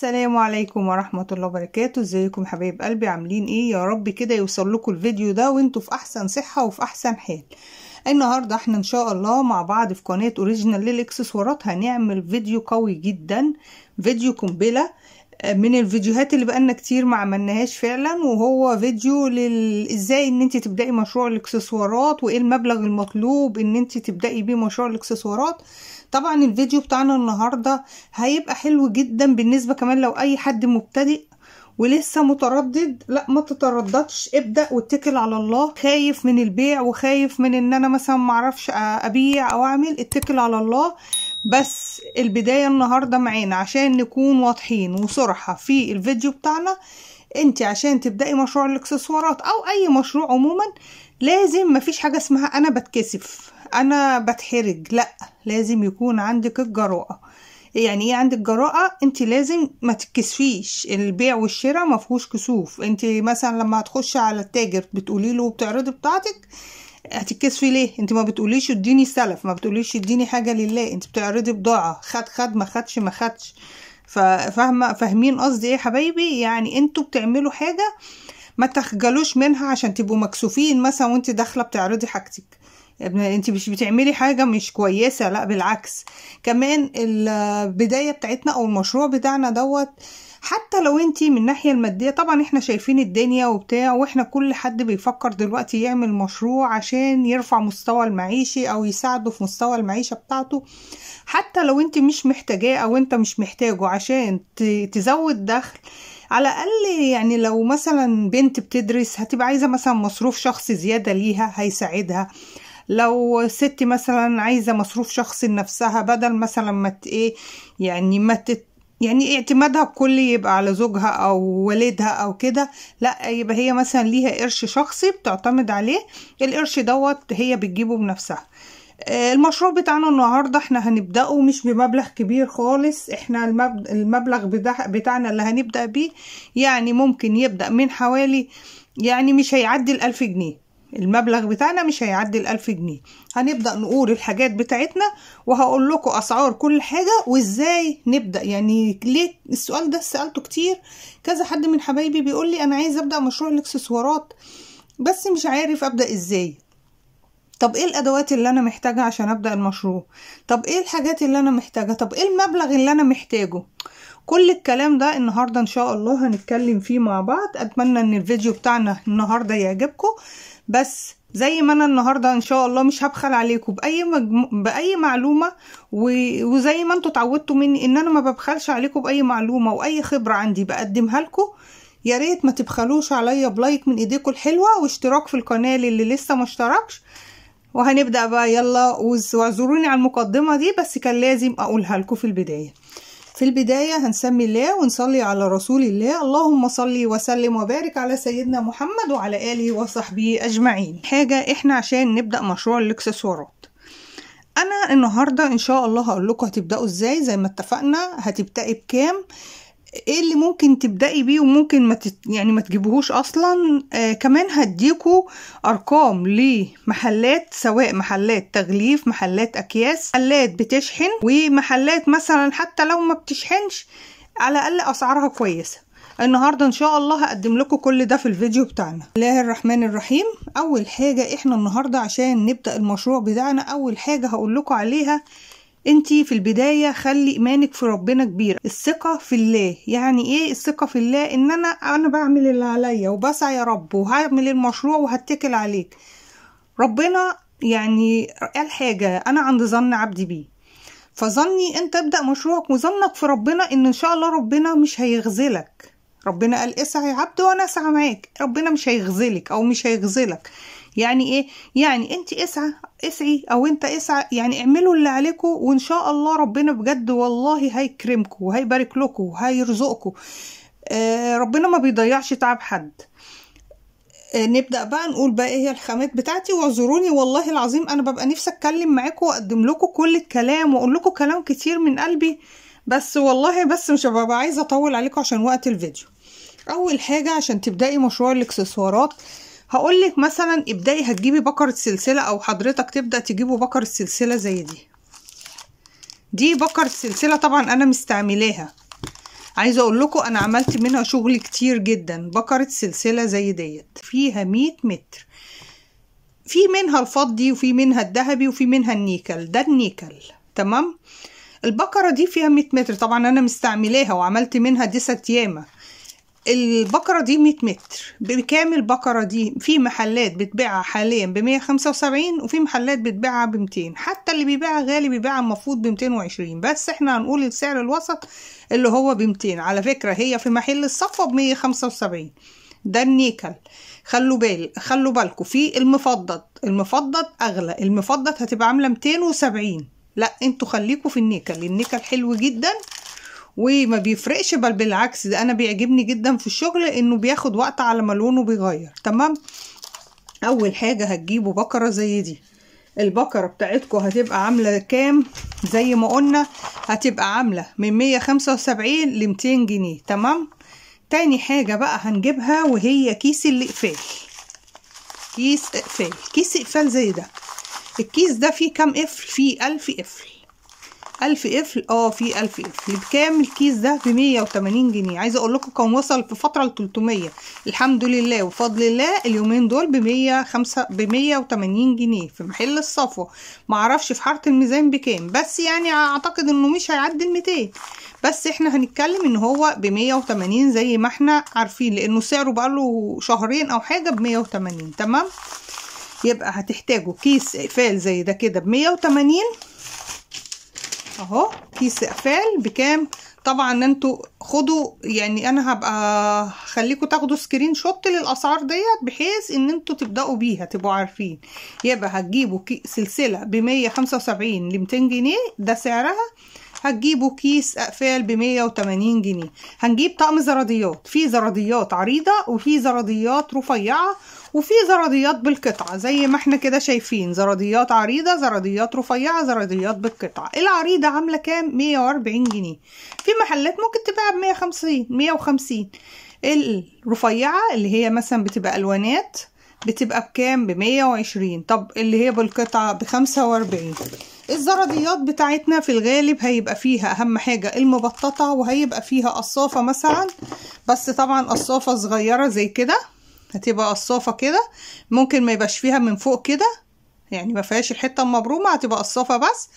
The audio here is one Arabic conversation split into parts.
السلام عليكم ورحمة الله وبركاته. ازيكم حبايب قلبي؟ عاملين ايه؟ يا رب كده يوصل لكم الفيديو ده وانتوا في احسن صحة وفي احسن حال. النهاردة احنا ان شاء الله مع بعض في قناة اوريجينال للاكسسوارات هنعمل فيديو قوي جدا، فيديو قنبلة من الفيديوهات اللي بقالنا كتير ما عملناهاش فعلا، وهو فيديو ازاي ان انت تبدأي مشروع الاكسسوارات وايه المبلغ المطلوب ان انت تبدأي بيه مشروع الاكسسوارات. طبعا الفيديو بتاعنا النهاردة هيبقى حلو جدا بالنسبة كمان لو اي حد مبتدئ ولسه متردد. لا، ما تترددش، ابدأ واتكل على الله. خايف من البيع وخايف من ان انا مثلا معرفش ابيع او اعمل، اتكل على الله. بس البداية النهاردة معانا عشان نكون واضحين وصراحة في الفيديو بتاعنا. انت عشان تبدأي مشروع الاكسسوارات او اي مشروع عموما لازم، مفيش حاجة اسمها انا بتكسف انا بتحرج، لا، لازم يكون عندك الجراءة. يعني ايه عندك جراءة؟ انت لازم ما تتكسفيش. البيع والشراء ما فيهوش كسوف. انت مثلا لما هتخشي على التاجر بتقولي له بتعرضي بتاعتك، هتتكسفي ليه؟ انت ما بتقوليش اديني سلف، ما بتقوليش اديني حاجة لله، انت بتعرضي بضاعة. خد ما خدش ما خدش. فاهمين قصدي ايه يا حبايبي؟ يعني انتوا بتعملوا حاجة ما تخجلوش منها عشان تبقوا مكسوفين مثلا وانت داخلة بتعرضي حاجتك. انت مش بتعملي حاجة مش كويسة، لا بالعكس. كمان البداية بتاعتنا او المشروع بتاعنا دوت، حتى لو انتي من الناحية المادية، طبعا احنا شايفين الدنيا وبتاع، واحنا كل حد بيفكر دلوقتي يعمل مشروع عشان يرفع مستوى المعيشي او يساعده في مستوى المعيشة بتاعته. حتى لو انتي مش محتاجاه او انت مش محتاجه عشان تزود دخل، على الاقل يعني لو مثلا بنت بتدرس هتبقى عايزة مثلا مصروف شخصي زيادة ليها هيساعدها. لو ست مثلا عايزة مصروف شخصي لنفسها، بدل مثلا ما يعني اعتمادها كل يبقى على زوجها او والدها او كده، لا، يبقى هي مثلا ليها قرش شخصي بتعتمد عليه. القرش دوت هي بتجيبه بنفسها. المشروع بتاعنا النهاردة احنا هنبدأه مش بمبلغ كبير خالص. احنا المبلغ بتاعنا اللي هنبدأ بيه يعني ممكن يبدأ من حوالي، يعني مش هيعدي 1000 جنيه. المبلغ بتاعنا مش هيعدي 1000 جنيه. هنبدأ نقول الحاجات بتاعتنا وهقول لكم أسعار كل حاجة وإزاي نبدأ. يعني ليه السؤال ده سألته كتير، كذا حد من حبايبي بيقول لي أنا عايز أبدأ مشروع الاكسسوارات بس مش عارف أبدأ إزاي. طب إيه الأدوات اللي أنا محتاجة عشان أبدأ المشروع؟ طب إيه الحاجات اللي أنا محتاجة؟ طب إيه المبلغ اللي أنا محتاجه؟ كل الكلام ده النهاردة إن شاء الله هنتكلم فيه مع بعض. أتمنى إن الفيديو بتاعنا النهاردة يعجبكم. بس زي ما انا النهارده ان شاء الله مش هبخل عليكم باي معلومه، وزي ما انتوا اتعودتوا مني ان انا ما ببخلش عليكم باي معلومه واي خبره عندي بقدمها لكم. يا ريت ما تبخلوش عليا بلايك من ايديكم الحلوه واشتراك في القناه اللي لسه ما اشتركش. وهنبدا بقى، يلا. واعذروني على المقدمه دي بس كان لازم اقولها لكم في البدايه. في البداية هنسمي الله ونصلي على رسول الله. اللهم صلي وسلم وبارك على سيدنا محمد وعلى آله وصحبه أجمعين. حاجة احنا عشان نبدأ مشروع الاكسسوارات، أنا النهاردة إن شاء الله هقول لكم هتبدأوا إزاي. زي ما اتفقنا هتبدأي بكام، ايه اللي ممكن تبدأي بيه وممكن ما تجيبوهوش اصلا. كمان هديكوا ارقام لمحلات، سواء محلات تغليف، محلات اكياس، محلات بتشحن، ومحلات مثلا حتى لو ما بتشحنش على الاقل اسعارها كويسة. النهاردة ان شاء الله هقدم لكم كل ده في الفيديو بتاعنا. بسم الله الرحمن الرحيم. اول حاجة احنا النهاردة عشان نبدأ المشروع بتاعنا، اول حاجة هقول لكم عليها، انتي في البداية خلي ايمانك في ربنا كبير. الثقة في الله. يعني ايه الثقة في الله؟ ان انا بعمل اللي عليا وبسعى يا رب وهعمل المشروع وهتكل عليك. ربنا يعني قال حاجة، انا عند ظن عبدي بيه. فظني انت ابدأ مشروعك وظنك في ربنا ان شاء الله ربنا مش هيغزلك. ربنا قال اسعى يا عبد وانا اسعى معاك. ربنا مش هيغزلك او مش هيغزلك. يعني ايه؟ يعني انت اسعي او انت اسعى، يعني اعملوا اللي عليكم وان شاء الله ربنا بجد والله هيكرمكم وهيبارك لكم وهيرزقكم. ربنا ما بيضيعش تعب حد. نبدأ بقى نقول بقى ايه هي الخامات بتاعتي. واعذروني والله العظيم انا ببقى نفسي اتكلم معاكم واقدم لكم كل الكلام واقول لكم كلام كتير من قلبي، بس والله بس مش ببقى عايزه اطول عليكم عشان وقت الفيديو. اول حاجه عشان تبداي مشروع الاكسسوارات هقولك مثلا ابدأي، هتجيبي بكرة سلسلة او حضرتك تبدأ تجيبوا بكرة سلسلة زي دي بكرة سلسلة طبعا انا مستعملاها. عايزه اقول لكم انا عملت منها شغل كتير جدا. بكرة سلسله زي ديت فيها 100 متر، في منها الفضي وفي منها الذهبي وفي منها النيكل. ده النيكل تمام. البكرة دي فيها 100 متر، طبعا انا مستعملاها وعملت منها دست ياما. البكرة دي 100 متر بكامل. البكرة دي في محلات بتبيعها حاليا ب175 وفي محلات بتبيعها ب200، حتى اللي بيبيعها غالي بيبيعها المفروض ب220، بس احنا هنقول السعر الوسط اللي هو ب200. على فكرة هي في محل الصفوة ب175. ده النيكل. خلوا بالكم في المفضد اغلى. المفضد هتبقى عاملة 270. لا انتوا خليكوا في النيكل. النيكل حلو جدا وما بيفرقش، بل بالعكس ده انا بيعجبني جدا في الشغل انه بياخد وقت على ما لونه بيغير. تمام. اول حاجة هتجيبوا بكرة زي دي. البكرة بتاعتكم هتبقى عاملة كام؟ زي ما قلنا هتبقى عاملة من 175 ل 200 جنيه. تمام. تاني حاجة بقى هنجيبها وهي كيس الاقفال. كيس اقفال زي ده. الكيس ده فيه كام قفل؟ فيه 1000 قفل. 1000 قفل. في 1000 قفل. بكام الكيس ده؟ ب180 جنيه. عايزه اقول لكم كان وصل في فتره ل 300. الحمد لله وبفضل الله اليومين دول ب180 جنيه في محل الصفوه. معرفش في حاره الميزان بكام، بس يعني اعتقد انه مش هيعدي ال200، بس احنا هنتكلم ان هو ب180 زي ما احنا عارفين، لانه سعره بقاله شهرين او حاجه ب180. تمام. يبقى هتحتاجوا كيس اقفال زي ده كده ب180 اهو. كيس اقفال بكام؟ طبعا انتوا خدوا، يعني انا هبقى خليكم تاخدوا سكرين شوت للاسعار ديت بحيث ان انتوا تبداوا بيها تبقوا عارفين. يبقى هتجيبوا سلسله ب175 ل 200 جنيه ده سعرها. هتجيبوا كيس اقفال ب180 جنيه. هنجيب طقم زراديات. في زراديات عريضه وفي زراديات رفيعه وفي زراديات بالقطعه زي ما احنا كده شايفين. زراديات عريضه، زراديات رفيعه، زراديات بالقطعه. العريضه عامله كام؟ 140 جنيه. في محلات ممكن تبيعها ب 150. الرفيعه اللي هي مثلا بتبقى الوانات بتبقى بكام؟ ب120. طب اللي هي بالقطعه ب45. الزراديات بتاعتنا في الغالب هيبقى فيها اهم حاجه المبططه، وهيبقى فيها قصافه مثلا، بس طبعا قصافه صغيره زي كده. هتبقى قصافه كده، ممكن ما يبقاش فيها من فوق كده، يعني ما فيهاش الحته المبرومه، هتبقى قصافه بس.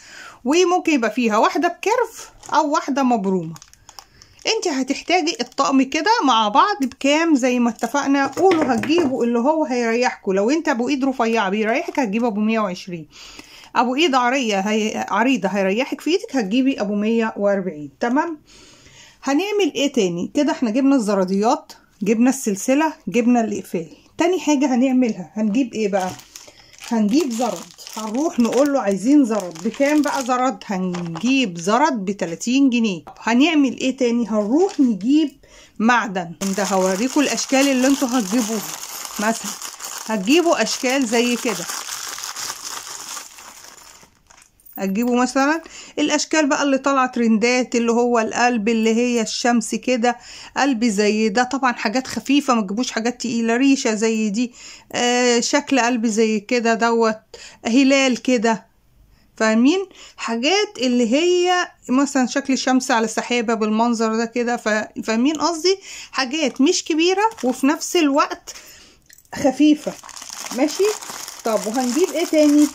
وممكن يبقى فيها واحده بكيرف او واحده مبرومه. انت هتحتاجي الطقم كده مع بعض بكام؟ زي ما اتفقنا قولوا هتجيبوا اللي هو هيريحكم. لو انت ابو ايد رفيعه بيريحك هتجيبه ابو 120. ابو ايد عريضه هيريحك في ايدك هتجيبي ابو 140. تمام. هنعمل ايه تاني كده؟ احنا جبنا الزراديات، جبنا السلسله، جبنا الاقفال. تاني حاجه هنعملها هنجيب ايه بقى؟ هنجيب زرد. هنروح نقول له عايزين زرد. بكام بقى زرد؟ هنجيب زرد ب30 جنيه. هنعمل ايه تاني؟ هنروح نجيب معدن. ده هوريكم الاشكال اللي انتوا هتجيبوها. مثلا هتجيبوا اشكال زي كده، هتجيبوا مثلا الاشكال بقى اللي طالعه ترندات، اللي هو القلب اللي هي الشمس كده، قلب زي ده. طبعا حاجات خفيفه، ما تجيبوش حاجات تقيله. ريشه زي دي، شكل قلب زي كده دوت، هلال كده، فاهمين؟ حاجات اللي هي مثلا شكل الشمس على سحابه بالمنظر ده كده، فاهمين قصدي؟ حاجات مش كبيره وفي نفس الوقت خفيفه. ماشي. طب وهنجيب ايه تاني؟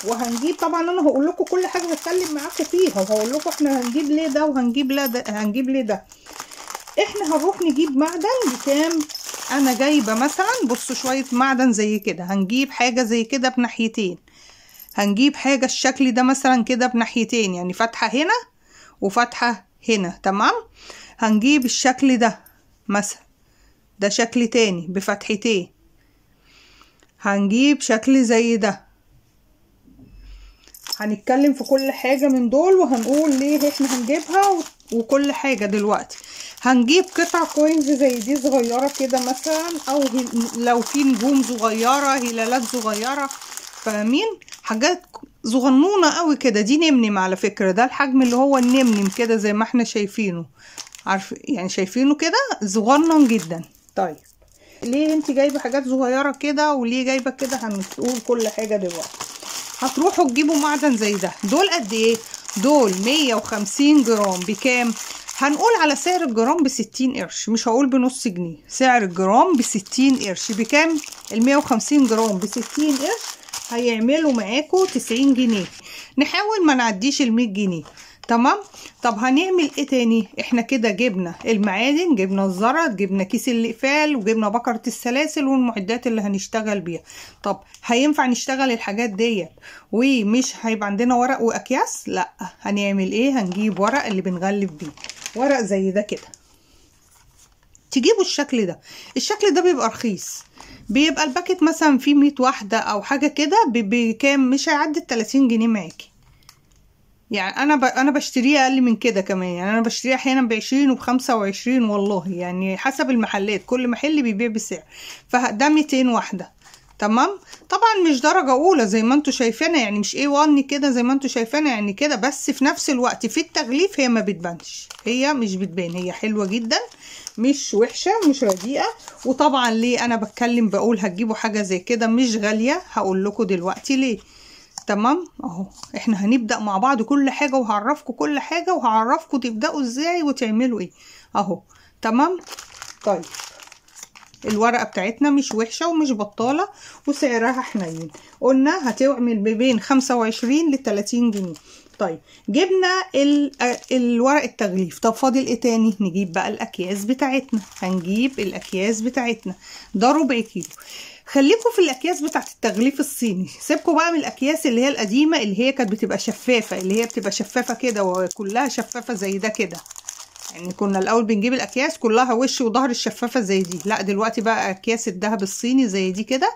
وهنجيب طبعا انا هقول لكم كل حاجه بتكلم معاكم فيها، وهقول لكم احنا هنجيب ليه ده وهنجيب لا ده هنجيب ليه ده. احنا هنروح نجيب معدن بكام؟ انا جايبه مثلا بصوا شويه معدن زي كده. هنجيب حاجه زي كده بناحيتين. هنجيب حاجه الشكل ده مثلا كده بناحيتين، يعني فتحه هنا وفتحه هنا. تمام. هنجيب الشكل ده مثلا، ده شكل تاني بفتحتين. هنجيب شكل زي ده. هنتكلم في كل حاجة من دول وهنقول ليه احنا هنجيبها وكل حاجة. دلوقتي هنجيب قطع كوينز زي دي صغيرة كده مثلا، او لو في نجوم صغيرة، هلالات صغيرة، فاهمين؟ حاجات صغنونة قوي كده. دي نمنم على فكرة، ده الحجم اللي هو النمنم كده زي ما احنا شايفينه. عارف يعني شايفينه كده صغنن جدا. طيب ليه انت جايبة حاجات صغيرة كده وليه جايبة كده؟ هنقول كل حاجة دلوقتي. هتروحوا تجيبوا معدن زي ده. دول قد ايه؟ دول 150 جرام. بكام؟ هنقول على سعر الجرام ب60 قرش، مش هقول بنص جنيه. سعر الجرام ب60 قرش. بكام؟ ال150 جرام ب60 قرش هيعملوا معاكوا 90 جنيه. نحاول ما نعديش ال100 جنيه. تمام. طب هنعمل ايه تاني؟ احنا كده جبنا المعادن، جبنا الزرط، جبنا كيس الاقفال، وجبنا بكرة السلاسل والمعدات اللي هنشتغل بيها. طب هينفع نشتغل الحاجات ديت ومش هيبقى عندنا ورق واكياس؟ لا. هنعمل ايه؟ هنجيب ورق اللي بنغلف بيه، ورق زي ده كده. تجيبوا الشكل ده. الشكل ده بيبقى رخيص، بيبقى الباكت مثلا فيه 100 واحدة او حاجة كده بكام؟ مش هيعدي 30 جنيه معاكي. يعني انا بشتريه اقل من كده كمان. يعني انا بشتريه احيانا ب20 وب25 والله، يعني حسب المحلات، كل محل بيبيع بسعر. فده 200 واحده. تمام. طبعا مش درجه اولى زي ما انتوا شايفينها، يعني مش A1 كده زي ما انتوا شايفينها يعني كده، بس في نفس الوقت في التغليف هي ما بتبانش، هي مش بتبان، هي حلوه جدا، مش وحشه، مش رديئه. وطبعا ليه انا بتكلم بقول هتجيبوا حاجه زي كده مش غاليه؟ هقول لكم دلوقتي ليه. تمام. اهو احنا هنبدأ مع بعض كل حاجة، وهعرفكم كل حاجة، وهعرفكم تبدأوا ازاي وتعملوا ايه. اهو. تمام. طيب الورقة بتاعتنا مش وحشة ومش بطالة، وسعرها حنين. قلنا هتعمل بين 25 ل30 جنيه. طيب جبنا الورق التغليف. طب فاضل ايه تاني؟ نجيب بقى الاكياس بتاعتنا. هنجيب الاكياس بتاعتنا، ده ربع كيلو. خليكم في الاكياس بتاعت التغليف الصيني، سيبكم بقى من الاكياس اللي هي القديمه اللي هي كانت بتبقى شفافه، اللي هي بتبقى شفافه كده وكلها شفافه زي ده كده. يعني كنا الاول بنجيب الاكياس كلها وش وظهر الشفافه زي دي. لا دلوقتي بقى اكياس الذهب الصيني زي دي كده.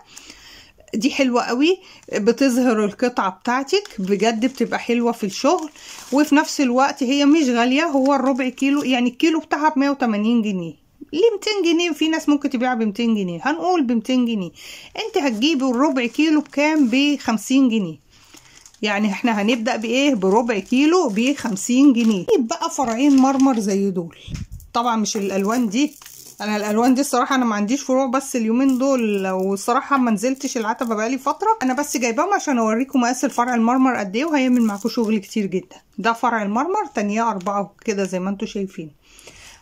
دي حلوه قوي، بتظهر القطعه بتاعتك بجد، بتبقى حلوه في الشغل، وفي نفس الوقت هي مش غاليه. هو الربع كيلو يعني الكيلو بتاعها ب180 جنيه، ليه 200 جنيه؟ في ناس ممكن تبيعها ب200 جنيه، هنقول ب200 جنيه. انت هتجيبي الربع كيلو بكام؟ ب50 جنيه. يعني احنا هنبدأ بايه؟ بربع كيلو ب50 جنيه. بقى فرعين مرمر زي دول، طبعا مش الالوان دي. انا الالوان دي الصراحه انا ما عنديش فروع بس اليومين دول، والصراحه ما نزلتش العتبه بقالي فتره. انا بس جايباهم عشان اوريكم مقاس الفرع المرمر قد ايه، وهيعمل معاكم شغل كتير جدا. ده فرع المرمر، تانية 4 كده زي ما انتوا شايفين.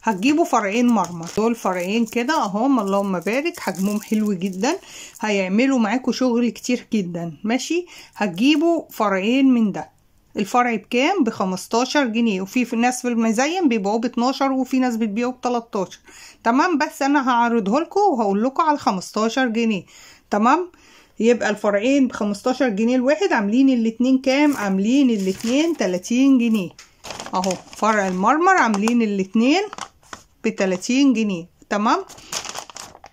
هتجيبوا فرعين مرمر، دول فرعين كده اهم، اللهم بارك، حجمهم حلو جدا، هيعملوا معاكم شغل كتير جدا. ماشي. هتجيبوا فرعين من ده. الفرع بكام؟ ب15 جنيه، وفي ناس في المزين بيبيعوه ب12، وفي ناس بتبيعوه ب13. تمام. بس انا هعرضه لكم وهقول لكم على 15 جنيه. تمام. يبقى الفرعين ب15 جنيه الواحد، عاملين الاتنين كام؟ عاملين الاتنين 30 جنيه. اهو فرع المرمر عاملين الاتنين ب30 جنيه. تمام.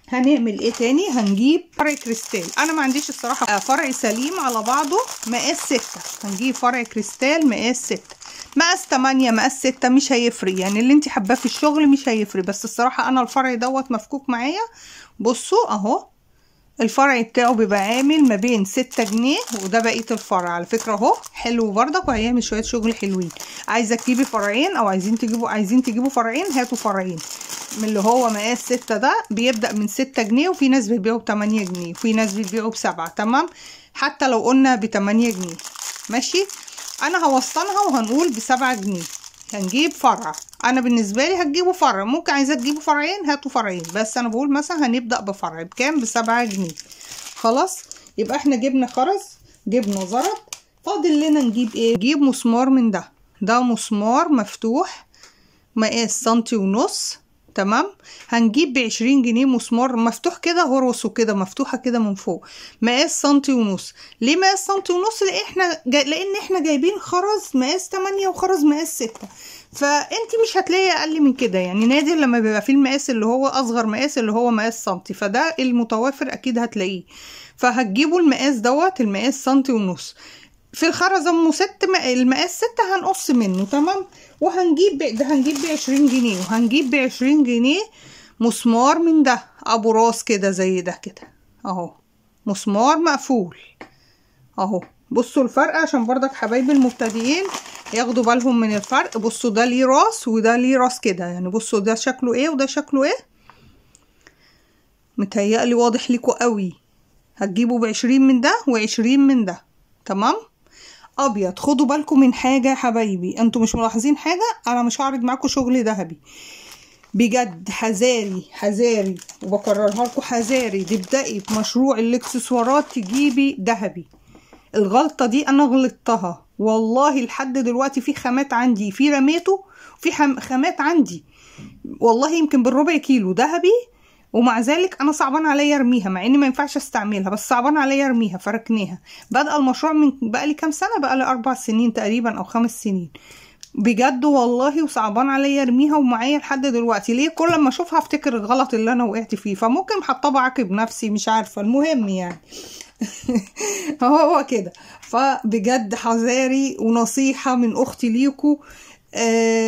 هنعمل ايه تاني؟ هنجيب فرع كريستال. انا ما عنديش الصراحه فرع سليم على بعضه مقاس 6. هنجيب فرع كريستال مقاس 6، مقاس 8، مقاس 6 مش هيفرق، يعني اللي انت حباه في الشغل مش هيفرق. بس الصراحه انا الفرع دوت مفكوك معايا. بصوا اهو الفرع بتاعه بيبقى عامل ما بين 6 جنيه، وده بقيه الفرع على فكره اهو، حلو بردك وهيعمل شويه شغل حلوين. عايزه تجيبي فرعين او عايزين تجيبوا فرعين، هاتوا فرعين من اللي هو مقاس 6 ده. بيبدأ من 6 جنيه، وفي ناس بتبيعه ب8 جنيه، وفي ناس بتبيعه ب7. تمام. حتى لو قلنا ب8 جنيه ماشي. انا هوصلها وهنقول ب7 جنيه. هنجيب فرع. انا بالنسبه لي هتجيبوا فرع، ممكن عايزه تجيبوا فرعين هاتوا فرعين، بس انا بقول مثلا هنبدأ بفرع بكام؟ ب7 جنيه. خلاص. يبقى احنا جبنا خرز، جبنا زرط، فاضل لنا نجيب ايه؟ نجيب مسمار من ده مسمار مفتوح مقاس 1.5 سم. تمام. هنجيب ب20 جنيه مسمار مفتوح كده، هرسه كده مفتوحه كده من فوق، مقاس 1.5 سم. ليه مقاس 1.5 سم؟ لان احنا جايبين خرز مقاس 8 وخرز مقاس 6، فانت مش هتلاقي اقل من كده. يعني نادر لما بيبقى فيه المقاس اللي هو اصغر مقاس اللي هو مقاس سنتي، فده المتوافر اكيد هتلاقيه. فهتجيبوا المقاس دوت، المقاس 1.5 سم. في الخرز ام 6 المقاس 6 هنقص منه. تمام. وهنجيب ده هنجيب ب20 جنيه، وهنجيب ب20 جنيه مسمار من ده ابو راس كده زي ده كده اهو، مسمار مقفول اهو. بصوا الفرق عشان برضك حبايبي المبتدئين ياخدوا بالهم من الفرق. بصوا ده ليه راس وده ليه راس كده، يعني بصوا ده شكله ايه وده شكله ايه، متهيألي واضح لكم قوي. هتجيبوا ب20 من ده و20 من ده. تمام. ابيض. خدوا بالكم من حاجه يا حبايبي، انتوا مش ملاحظين حاجه؟ انا مش هعرض معاكم شغل ذهبي بجد، حذاري وبكررها لكم، حذاري تبدأي بمشروع الاكسسوارات تجيبي ذهبي. الغلطة دي انا غلطتها والله، لحد دلوقتي في خامات عندي في رميته، في خامات عندي والله يمكن بالربع كيلو ذهبي، ومع ذلك انا صعبان عليا ارميها، مع اني ما ينفعش استعملها بس صعبان عليا ارميها فركنيها. بدأ المشروع من بقالي كام سنة، بقالي 4 سنين تقريبا او 5 سنين بجد والله، وصعبان عليا ارميها ومعايا لحد دلوقتي. ليه؟ كل ما اشوفها افتكر الغلط اللي انا وقعت فيه، فممكن حطها اعاقب نفسي مش عارفه، المهم يعني هو كده. فبجد حذاري، ونصيحه من اختي ليكو،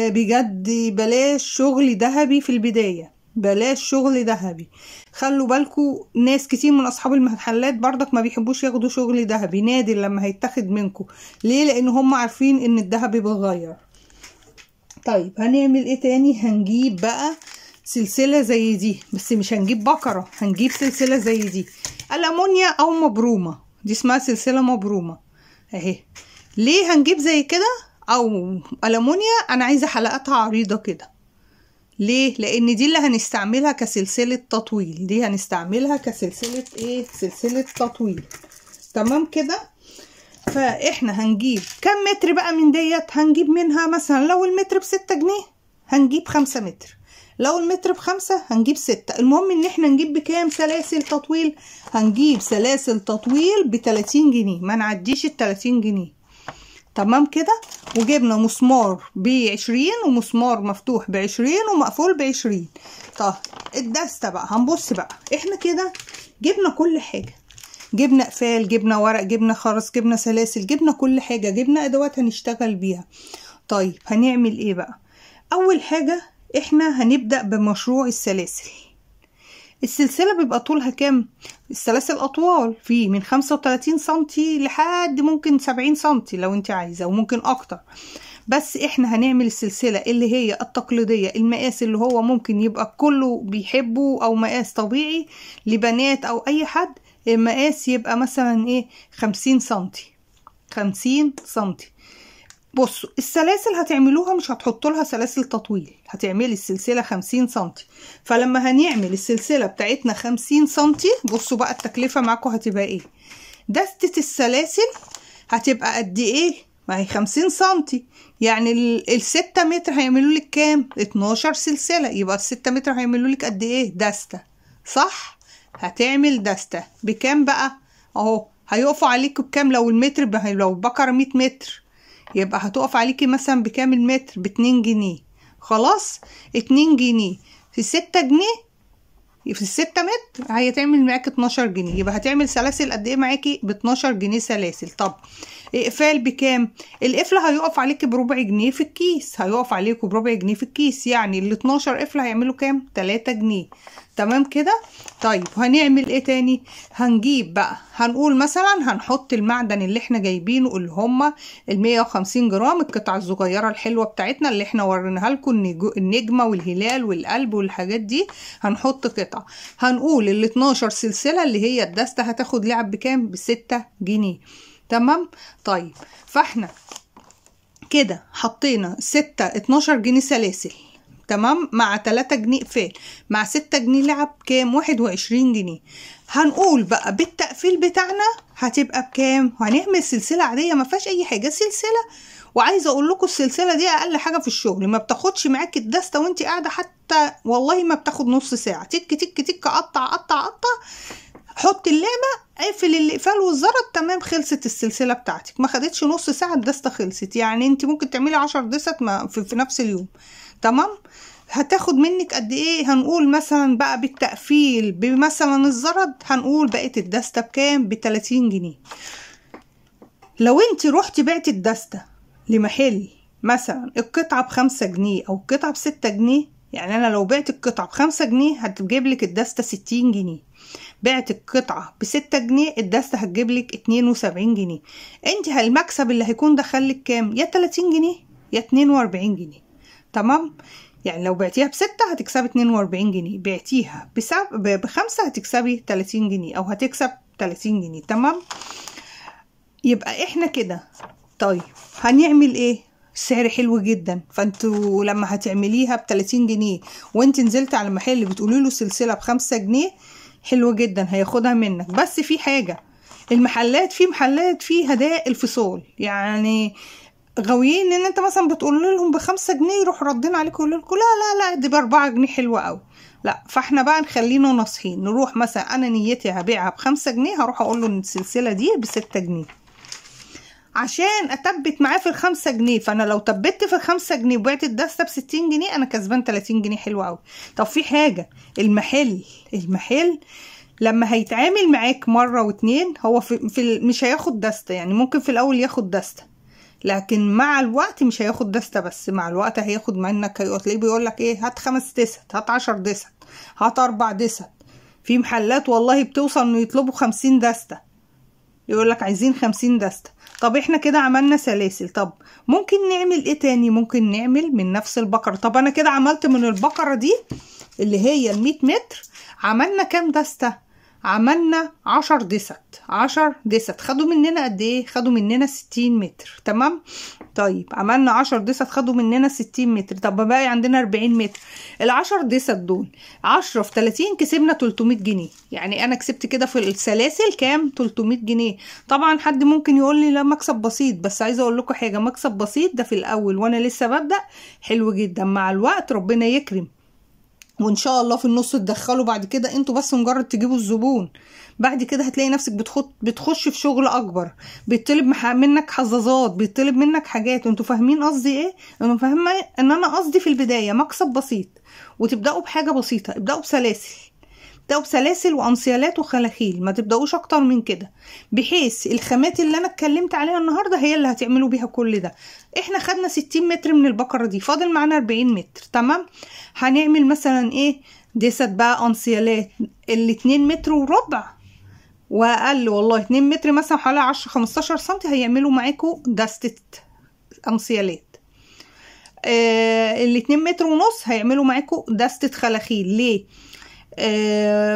بجد بلاش شغل ذهبي في البدايه، بلاش شغل ذهبي. خلوا بالكو، ناس كتير من اصحاب المحلات برضك ما بيحبوش ياخدوا شغل ذهبي، نادر لما هيتاخد منكو. ليه؟ لان هم عارفين ان الذهبي بيغير. طيب هنعمل ايه تاني؟ هنجيب بقى سلسلة زي دي، بس مش هنجيب بكرة، هنجيب سلسلة زي دي ألمونيا او مبرومة، دي اسمها سلسلة مبرومة اهي. ليه هنجيب زي كده او ألمونيا؟ انا عايزة حلقاتها عريضة كده. ليه؟ لان دي اللي هنستعملها كسلسلة تطويل، دي هنستعملها كسلسلة ايه؟ سلسلة تطويل. تمام كده. فاحنا هنجيب كم متر بقى من ديت؟ هنجيب منها مثلا لو المتر ب6 جنيه هنجيب 5 متر، لو المتر ب5 هنجيب 6. المهم ان احنا نجيب بكام سلاسل تطويل؟ هنجيب سلاسل تطويل ب30 جنيه، ما نعديش ال30 جنيه. تمام كده. وجبنا مسمار ب20 ومسمار مفتوح ب20 ومقفول ب20. طب الدستة بقى هنبص بقى، احنا كده جبنا كل حاجة، جبنا قفال، جبنا ورق، جبنا خرز، جبنا سلاسل، جبنا كل حاجة، جبنا ادوات هنشتغل بيها. طيب هنعمل ايه بقى؟ اول حاجة احنا هنبدأ بمشروع السلاسل. السلسلة بيبقى طولها كام؟ السلاسل اطوال، في من 35 سنتي لحد ممكن 70 سنتي لو انت عايزة، وممكن اكتر. بس احنا هنعمل السلسلة اللي هي التقليدية، المقاس اللي هو ممكن يبقى كله بيحبه، او مقاس طبيعي لبنات او اي حد. المقاس يبقى مثلا ايه؟ 50 سنتي، 50 سنتي. بصوا السلاسل هتعملوها مش هتحطوا لها سلاسل تطويل، هتعملي السلسلة 50 سنتي. فلما هنعمل السلسلة بتاعتنا 50 سنتي، بصوا بقى التكلفة معاكم هتبقى ايه. دستة السلاسل هتبقى قد ايه؟ ما هي 50 سنتي، يعني ال6 متر هيعملوا لك كام؟ 12 سلسلة، يبقى ال6 متر هيعملوا لك قد ايه؟ دستة، صح؟ هتعمل دستة بكام بقى؟ اهو هيقفوا عليكم بكام؟ لو المتر لو البقرة 100 متر يبقى هتقف عليكي مثلا بكام المتر؟ ب2 جنيه. خلاص 2 جنيه في 6 جنيه، في 6 متر هيتعمل معاكي 12 جنيه. يبقى هتعمل سلاسل قد ايه معاكي؟ ب12 جنيه سلاسل. طب اقفال بكام؟ القفل هيقف عليكي بربع جنيه في الكيس، هيقف عليكم بربع جنيه في الكيس، يعني ال 12 قفل هيعملوا كام؟ 3 جنيه. تمام كده. طيب هنعمل ايه تاني؟ هنجيب بقى، هنقول مثلا هنحط المعدن اللي احنا جايبينه اللي هما ال150 جرام، القطعة الصغيرة الحلوة بتاعتنا اللي احنا وريناها لكم، النجمة والهلال والقلب والحاجات دي. هنحط قطعة، هنقول ال 12 سلسلة اللي هي الدستة هتاخد لعب بكام؟ ب6 جنيه. تمام. طيب فاحنا كده حطينا 12 جنيه سلاسل، تمام، مع 3 جنيه قفال، مع 6 جنيه لعب، كام؟ 21 جنيه. هنقول بقى بالتقفيل بتاعنا هتبقى بكام؟ هنعمل سلسلة عادية ما فيهاش اي حاجة، سلسلة. وعايزه اقول لكم السلسله دي اقل حاجه في الشغل، ما بتاخدش معاكي الدسته وانت قاعده، حتى والله ما بتاخد نص ساعه. تك تك تك، قطع قطع قطع، حط اللعبه، اقفل الاقفال والزرط، تمام، خلصت السلسله بتاعتك. ما خدتش نص ساعه الدسته خلصت. يعني انت ممكن تعملي 10 دست في نفس اليوم. تمام. هتاخد منك قد ايه؟ هنقول مثلا بقى بالتقفيل بمثلا الزرد، هنقول بقت الدسته بكام؟ ب30 جنيه. لو انت رحتي بعتي الدسته لمحل مثلا القطعه ب5 جنيه او القطعه ب6 جنيه، يعني انا لو بعت القطعه ب5 جنيه هتجيب لك الدسته 60 جنيه. بعت القطعه ب6 جنيه الدسته هتجيب لك 72 جنيه. انت المكسب اللي هيكون دخلك كام؟ يا 30 جنيه يا 42 جنيه. تمام. يعني لو بعتيها ب6 هتكسبي 42 جنيه، بعتيها ب5 هتكسبي 30 جنيه او هتكسب 30 جنيه. تمام. يبقى احنا كده طيب هنعمل ايه؟ السعر حلو جدا، فانتوا لما هتعمليها ب30 جنيه وانت نزلت على المحل اللي بتقولي له سلسله ب5 جنيه حلوه جدا هياخدها منك. بس في حاجه، المحلات في هدايا الفصال، يعني غاويين ان انت مثلا بتقول لهم ب5 جنيه يروحوا ردين عليك ويقولوا لكم لا دي ب4 جنيه حلوه قوي. لا، فاحنا بقى نخلينا ناصحين، نروح مثلا انا نيتي هبيعها ب5 جنيه هروح اقول له ان السلسله دي ب6 جنيه عشان اتبت معاه في ال5 جنيه. فانا لو تبت في ال5 جنيه وبعت الدستة ب60 جنيه انا كسبان 30 جنيه حلوه قوي. طب في حاجه، المحل لما هيتعامل معاك مره واتنين هو مش هياخد دستة، يعني ممكن في الاول ياخد دستة لكن مع الوقت مش هياخد دستة بس، مع الوقت هياخد منك، هتلاقيه بيقول لك ايه، هات 5 دست، هات 10 دست، هات 4 دست. في محلات والله بتوصل انه يطلبوا 50 دستة، يقول لك عايزين 50 دستة. طب احنا كده عملنا سلاسل، طب ممكن نعمل ايه تاني؟ ممكن نعمل من نفس البقرة. طب انا كده عملت من البقرة دي اللي هي 100 متر عملنا كام دستة؟ عملنا 10 دست. خدوا مننا قد ايه؟ خدوا مننا 60 متر. تمام. طيب عملنا 10 دست خدوا مننا 60 متر. طب باقي عندنا 40 متر. ال10 دست دول 10 في 30 كسبنا 300 جنيه. يعني انا كسبت كده في السلاسل كام؟ 300 جنيه. طبعا حد ممكن يقول لي لا مكسب بسيط، بس عايزه اقول لكم حاجه، مكسب بسيط ده في الاول وانا لسه ببدأ حلو جدا، مع الوقت ربنا يكرم وان شاء الله في النص تدخلوا بعد كده، انتوا بس مجرد تجيبوا الزبون، بعد كده هتلاقي نفسك بتخش في شغل اكبر، بيطلب منك حظاظات، بيطلب منك حاجات. انتوا فاهمين قصدي ايه؟ انا فاهمه ان انا قصدي في البدايه مكسب بسيط، وتبداوا بحاجه بسيطه. ابداوا بسلاسل وانسيالات وخلاخيل، ما تبداوش اكتر من كده، بحيث الخامات اللي انا اتكلمت عليها النهارده هي اللي هتعملوا بيها كل ده. احنا خدنا 60 متر من البقره دي، فاضل معانا 40 متر. تمام. هنعمل مثلا ايه؟ دست بقى انسيالات ال2 متر وربع واقل، والله 2 متر مثلا حوالي 10 15 سم هيعملوا معاكم دستة انسيالات. ال2 متر ونص هيعملوا معاكم دستة خلاخيل. ليه؟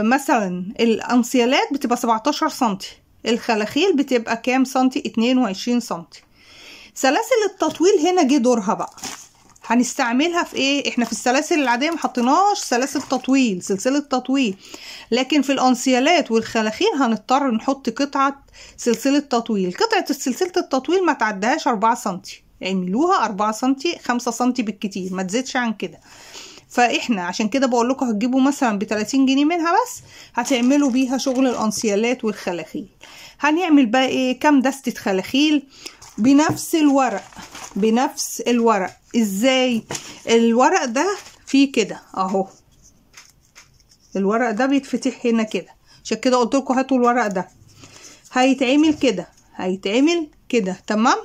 مثلا الانسيالات بتبقى 17 سنتي، الخلاخيل بتبقى كام سنتي؟ 22 سنتي. سلاسل التطويل هنا جه دورها بقى، هنستعملها في ايه؟ احنا في السلاسل العاديه ما حطيناش سلاسل تطويل، سلسله تطويل، لكن في الانسيالات والخلاخيل هنضطر نحط قطعه سلسله تطويل. قطعه سلسله التطويل ما تعدهاش 4 سنتي، اعملوها 4 سنتي 5 سنتي بالكتير، ما تزيدش عن كده. فاحنا عشان كده بقول لكم هتجيبوا مثلا ب30 جنيه منها بس هتعملوا بيها شغل الانسيالات والخلاخيل. هنعمل بقى ايه؟ كام دستة خلاخيل بنفس الورق. ازاي؟ الورق ده فيه كده اهو، الورق ده بيتفتح هنا كده، عشان كده قلت لكم هاتوا الورق ده. هيتعمل كده تمام.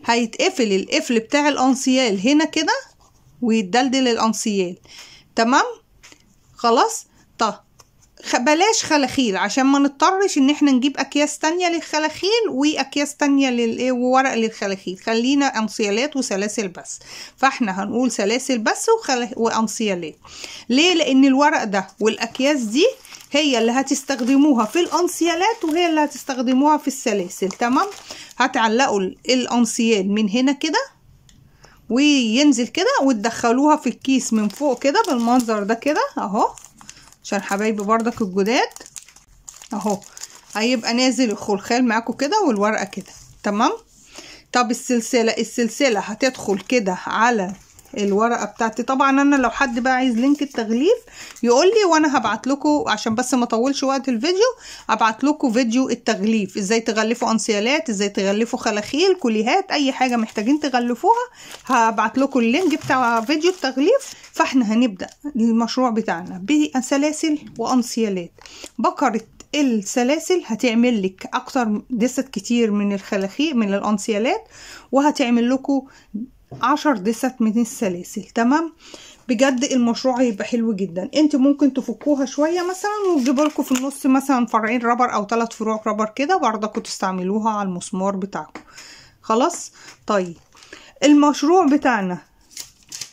هيتقفل القفل بتاع الانسيال هنا كده ويتدلدل الانسيال. تمام خلاص. طب بلاش خلاخيل عشان ما نضطرش ان احنا نجيب اكياس تانية للخلاخيل واكياس تانية وورق للخلاخيل، خلينا انسيالات وسلاسل بس. فاحنا هنقول سلاسل بس وانسيالات. ليه؟ لان الورق ده والاكياس دي هي اللي هتستخدموها في الانسيالات وهي اللي هتستخدموها في السلاسل. تمام. هتعلقوا الانسيال من هنا كده وينزل كده وتدخلوها في الكيس من فوق كده بالمنظر ده كده اهو، عشان حبايبي بردك الجداد اهو، هيبقى نازل الخلخال معاكم كده والورقه كده. تمام. طب السلسله هتدخل كده على الورقه بتاعتي. طبعا انا لو حد بقى عايز لينك التغليف يقول لي وانا هبعت لكم، عشان بس ما اطولش وقت الفيديو ابعت لكم فيديو التغليف، ازاي تغلفوا انسيالات، ازاي تغلفوا خلاخيل، كوليهات، اي حاجه محتاجين تغلفوها هبعت لكم اللينك بتاع فيديو التغليف. فاحنا هنبدا المشروع بتاعنا بسلاسل وانسيالات. بقره السلاسل هتعمل لك اكتر دست كتير من الخلاخيل من الانسيالات، وهتعمل لكم 10 دست من السلاسل. تمام. بجد المشروع هيبقى حلو جدا. انت ممكن تفكوها شويه مثلا وتجيبوا لكم في النص مثلا فرعين رابر او 3 فروع رابر كده، برضكم تستعملوها على المسمار بتاعكم. خلاص. طيب المشروع بتاعنا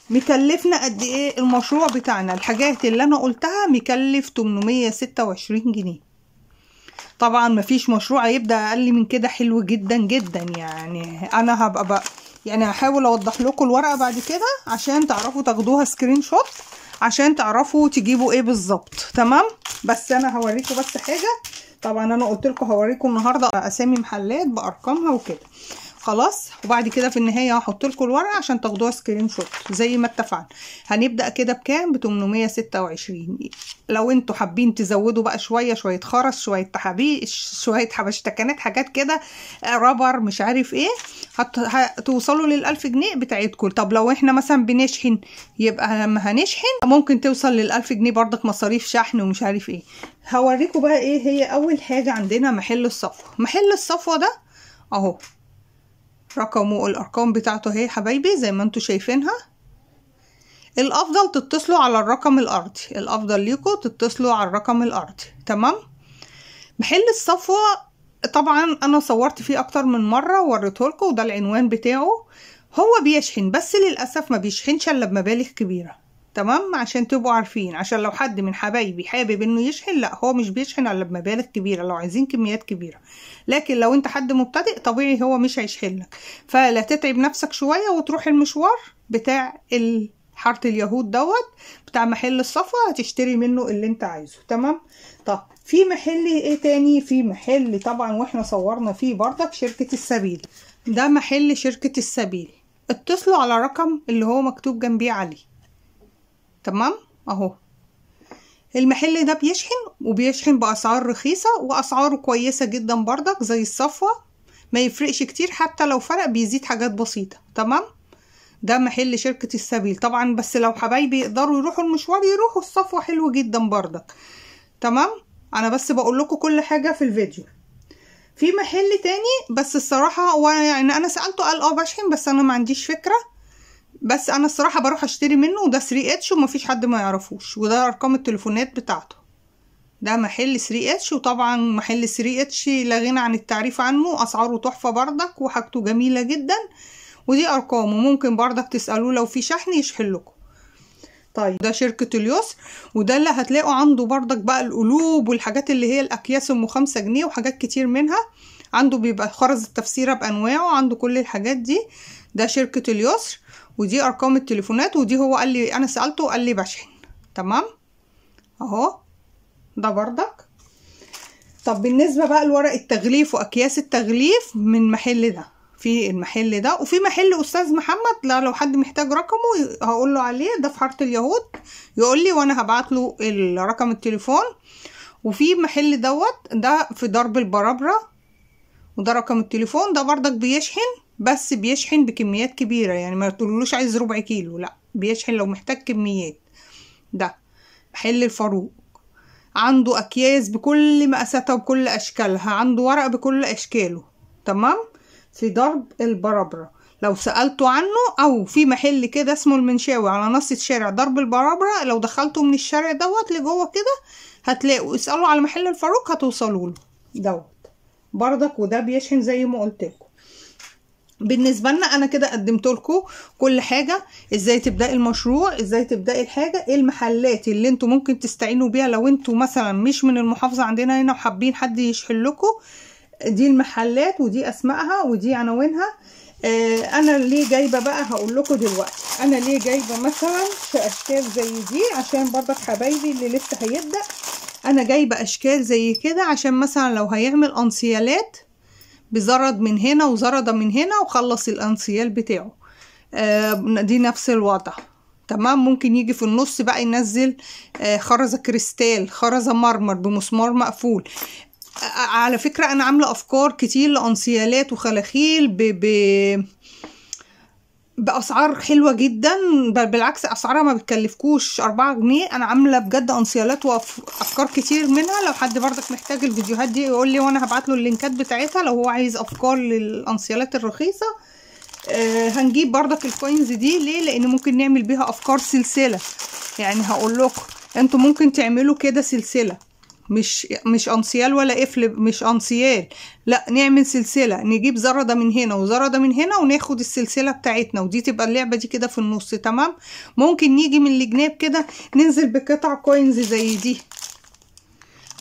مكلفنا قد ايه؟ المشروع بتاعنا الحاجات اللي انا قلتها مكلف 826 جنيه. طبعا مفيش مشروع هيبدأ اقل من كده. حلو جدا جدا. يعني انا هبقى بقى يعني هحاول اوضح لكم الورقة بعد كده عشان تعرفوا تاخدوها سكرين شوت، عشان تعرفوا تجيبوا ايه بالظبط. تمام. بس انا هوريكم بس حاجة. طبعا انا قلت لكم هوريكم النهارده اسامي محلات بارقامها وكده خلاص. وبعد كده في النهايه هحط لكم الورقه عشان تاخدوها سكرين شوت زي ما اتفقنا. هنبدا كده بكام؟ ب 826. لو انتوا حابين تزودوا بقى شويه خرز، شويه تحابيش، شويه حبشتكنات، حاجات كده رابر مش عارف ايه، هتوصلوا لل1000 جنيه بتاعتكم. طب لو احنا مثلا بنشحن، يبقى لما هنشحن ممكن توصل لل1000 جنيه برضك مصاريف شحن ومش عارف ايه. هوريكم بقى ايه هي. اول حاجه عندنا محل الصفوه. محل الصفوه ده اهو رقمه، الارقام بتاعته اهي حبايبي زي ما انتوا شايفينها. الافضل تتصلوا على الرقم الارضي، الافضل ليكم تتصلوا على الرقم الارضي. تمام. محل الصفوه طبعا انا صورت فيه اكتر من مره ووريته لكم، وده العنوان بتاعه. هو بيشحن بس للاسف ما بيشحنش الا بمبالغ كبيره. تمام. عشان تبقوا عارفين، عشان لو حد من حبايبي حابب انه يشحن، لا هو مش بيشحن الا بمبالغ كبيره لو عايزين كميات كبيره. لكن لو انت حد مبتدئ طبيعي هو مش هيشحن لك، فلا تتعب نفسك شويه وتروح المشوار بتاع حاره اليهود دوت بتاع محل الصفوه، هتشتري منه اللي انت عايزه. تمام. طب في محل ايه تاني؟ في محل طبعا واحنا صورنا فيه برضك شركه السبيل. ده محل شركه السبيل. اتصلوا على رقم اللي هو مكتوب جنبيه علي. تمام. اهو المحل ده بيشحن، وبيشحن باسعار رخيصه واسعاره كويسه جدا برضك زي الصفوه، ما يفرقش كتير، حتى لو فرق بيزيد حاجات بسيطه. تمام. ده محل شركه السبيل طبعا. بس لو حبايبي يقدروا يروحوا المشوار يروحوا الصفوه، حلو جدا برضك. تمام. انا بس بقول لكم كل حاجه في الفيديو. في محل تاني بس الصراحه هو يعني انا سالته قال بشحن، بس انا ما عنديش فكره. بس انا الصراحه بروح اشتري منه، وده 3H ومفيش حد ما يعرفوش، وده ارقام التليفونات بتاعته. ده محل 3H، وطبعا محل 3H لا غنى عن التعريف عنه، اسعاره تحفه برضك وحاجته جميله جدا. ودي ارقامه، ممكن برضك تسالوه لو في شحن يشحن لكم. طيب ده شركه اليسر، وده اللي هتلاقوا عنده برضك بقى القلوب والحاجات اللي هي الاكياس ام 5 جنيه وحاجات كتير منها. عنده بيبقى خرز التفسيره بانواعه، عنده كل الحاجات دي. ده شركه اليسر، ودي ارقام التليفونات. ودي هو قال لي، انا سألته قال لي بشحن. تمام. اهو ده برضك. طب بالنسبة بقى لورق التغليف واكياس التغليف من المحل ده، في المحل ده. وفي محل استاذ محمد، لا لو حد محتاج رقمه هقول له عليه، ده في حارة اليهود، يقول لي وانا هبعت له رقم التليفون. وفي محل دوت ده في درب البرابرة، وده رقم التليفون. ده برضك بيشحن، بس بيشحن بكميات كبيرة، يعني ما تقولوش عايز ربع كيلو، لا بيشحن لو محتاج كميات. ده محل الفاروق، عنده اكياس بكل مقاساتها وبكل اشكالها، عنده ورق بكل اشكاله. تمام. في درب البرابرة، لو سألتوا عنه. او في محل كده اسمه المنشاوي على نص شارع درب البرابرة، لو دخلتوا من الشارع دوت لجوه كده هتلاقوا، اسألوا على محل الفاروق هتوصلوا له دوت برضك. وده بيشحن زي ما قلت لكم. بالنسبه لنا انا كده قدمت لكم كل حاجه، ازاي تبداي المشروع، ازاي تبداي الحاجه، ايه المحلات اللي انتوا ممكن تستعينوا بيها لو انتوا مثلا مش من المحافظه عندنا هنا وحابين حد يشحن لكم. دي المحلات ودي اسمائها ودي عناوينها. انا ليه جايبه بقى هقول لكم دلوقتي. انا ليه جايبه مثلا اشكال زي دي عشان برضك حبايبي اللي لسه هيبدا. انا جايبه اشكال زي كده عشان مثلا لو هيعمل انسيالات بزرد من هنا وزردة من هنا وخلص الانسيال بتاعه. دي نفس الوضع. تمام. ممكن يجي في النص بقى ينزل خرزة كريستال، خرزة مرمر بمسمار مقفول. على فكرة انا عاملة افكار كتير لانسيالات وخلاخيل باسعار حلوه جدا، بالعكس اسعارها ما بتكلفكوش 4 جنيه. انا عامله بجد انسيالات وافكار كتير منها. لو حد برضك محتاج الفيديوهات دي يقول لي وانا هبعت له اللينكات بتاعتها، لو هو عايز افكار للانسيالات الرخيصه. هنجيب برضك الكوينز دي ليه؟ لان ممكن نعمل بيها افكار سلسله. يعني هقول لكم انتوا ممكن تعملوا كده سلسله، مش انسيال ولا قفل، مش انسيال، لا نعمل سلسله، نجيب زرده من هنا وزرده من هنا وناخد السلسله بتاعتنا، ودي تبقى اللعبه دي كده في النص. تمام. ممكن نيجي من الجناب كده ننزل بقطع كوينز زي دي،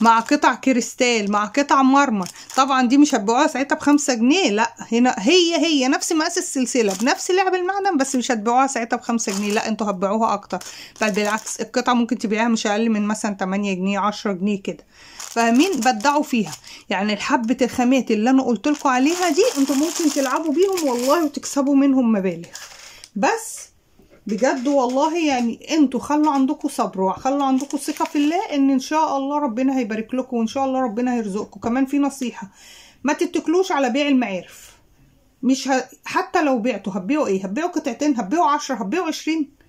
مع قطع كريستال مع قطع مرمر. طبعا دي مش هتبيعوها ساعتها ب5 جنيه، لا هنا هي نفس مقاس السلسله بنفس لعب المعدن، بس مش هتبيعوها ساعتها ب5 جنيه، لا انتوا هتبيعوها اكتر. بل بالعكس القطعه ممكن تبيعها مش اقل من مثلا 8 جنيه 10 جنيه كده. فاهمين؟ بدعوا فيها يعني. الحبه الخامات اللي انا قلت لكم عليها دي انتوا ممكن تلعبوا بيهم والله وتكسبوا منهم مبالغ. بس بجد والله يعني انتوا خلوا عندكم صبر وخلوا عندكم ثقة في الله ان شاء الله ربنا هيبارك لكم وان شاء الله ربنا هيرزقكم. كمان في نصيحة، ما تتكلوش على بيع المعارف. مش حتى لو بعتوا هتبيعوا ايه؟ هتبيعوا قطعتين؟ هتبيعوا 10؟ هتبيعوا 20؟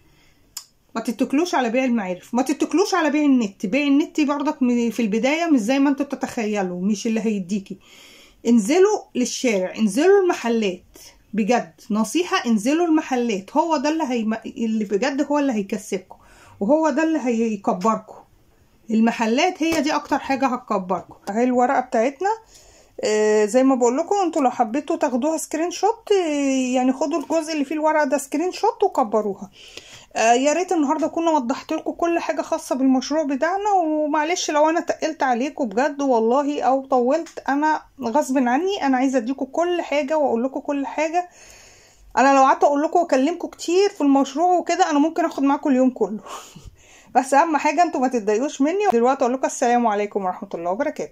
ما تتكلوش على بيع المعارف. ما تتكلوش على بيع النت. بيع النت برضك في البداية مش زي ما انتوا تتخيلوا، مش اللي هيديكي. انزلوا للشارع، انزلوا المحلات، بجد نصيحة، انزلوا المحلات. هو ده اللي بجد هو اللي هيكسبكم وهو ده اللي هيكبركم. المحلات هي دي اكتر حاجة هتكبركم. اهي الورقة بتاعتنا. زي ما بقول لكم انتوا لو حبيتوا تاخدوها سكرين شوت، يعني خدوا الجزء اللي فيه الورقة ده سكرين شوت وكبروها. يا ريت النهارده كنا وضحت لكم كل حاجه خاصه بالمشروع بتاعنا، ومعلش لو انا تقلت عليكم بجد والله او طولت، انا غصب عني، انا عايزه اديكم كل حاجه واقول لكم كل حاجه. انا لو قعدت اقول لكم واكلمكم كتير في المشروع وكده انا ممكن اخد معاكم اليوم كله. بس اهم حاجه انتوا ما تتضايقوش مني. دلوقتي اقول لكم السلام عليكم ورحمه الله وبركاته.